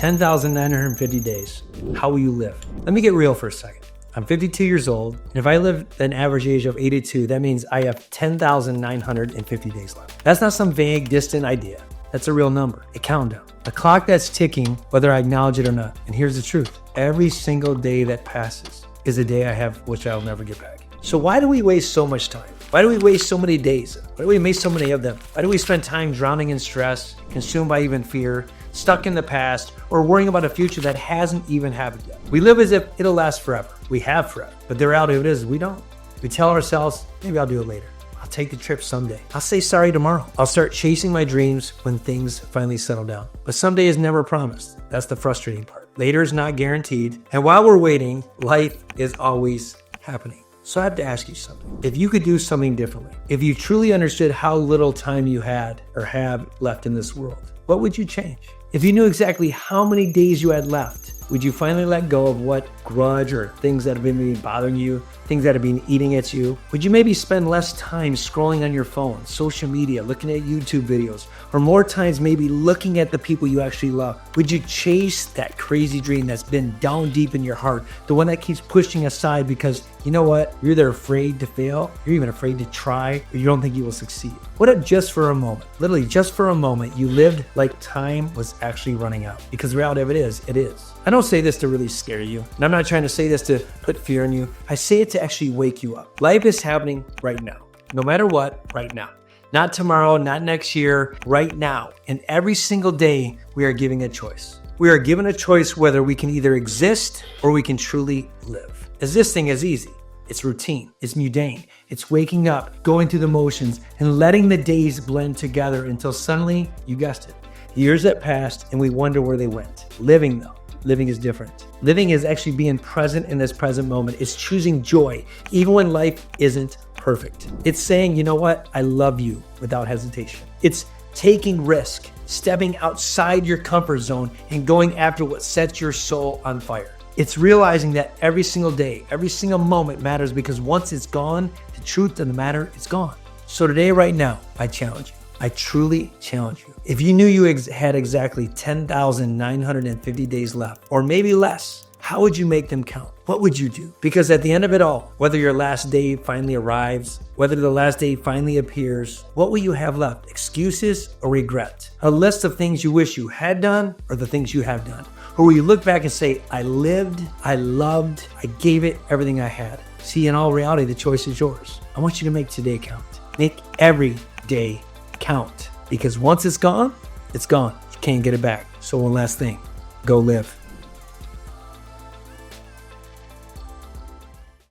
10,950 days. How will you live? Let me get real for a second. I'm 52 years old, and if I live an average age of 82, that means I have 10,950 days left. That's not some vague, distant idea. That's a real number, a countdown, a clock that's ticking whether I acknowledge it or not. And here's the truth. Every single day that passes is a day I have which I'll never get back. So why do we waste so much time? Why do we waste so many days? Why do we make so many of them? Why do we spend time drowning in stress, consumed by even fear, stuck in the past, or worrying about a future that hasn't even happened yet? We live as if it'll last forever. We have forever. But the reality of it is we don't. We tell ourselves, maybe I'll do it later. I'll take the trip someday. I'll say sorry tomorrow. I'll start chasing my dreams when things finally settle down. But someday is never promised. That's the frustrating part. Later is not guaranteed. And while we're waiting, life is always happening. So I have to ask you something. If you could do something differently, if you truly understood how little time you had or have left in this world, what would you change? If you knew exactly how many days you had left, would you finally let go of what grudge or things that have been bothering you, things that have been eating at you? Would you maybe spend less time scrolling on your phone, social media, looking at YouTube videos, or more times maybe looking at the people you actually love? Would you chase that crazy dream that's been down deep in your heart, the one that keeps pushing aside because, you know what, you're either afraid to fail, you're even afraid to try, or you don't think you will succeed? What if just for a moment, literally just for a moment, you lived like time was actually running out? Because the reality of it is, it is. I don't say this to really scare you, and I'm not trying to say this to put fear in you. I say it to actually wake you up. Life is happening right now. No matter what, right now. Not tomorrow, not next year, right now. And every single day, we are giving a choice. We are given a choice whether we can either exist or we can truly live. Existing is easy. It's routine. It's mundane. It's waking up, going through the motions, and letting the days blend together until suddenly, you guessed it, years that passed and we wonder where they went. Living though. Living is different. Living is actually being present in this present moment. It's choosing joy, even when life isn't perfect. It's saying, you know what? I love you without hesitation. It's taking risk, stepping outside your comfort zone and going after what sets your soul on fire. It's realizing that every single day, every single moment matters because once it's gone, the truth of the matter is gone. So today, right now, I challenge you. I truly challenge you. If you knew you had exactly 10,950 days left, or maybe less, how would you make them count? What would you do? Because at the end of it all, whether your last day finally arrives, whether the last day finally appears, what will you have left? Excuses or regret? A list of things you wish you had done or the things you have done? Or will you look back and say, I lived, I loved, I gave it everything I had? See, in all reality, the choice is yours. I want you to make today count. Make every day count. Because once it's gone, it's gone. You can't get it back. So one last thing, go live.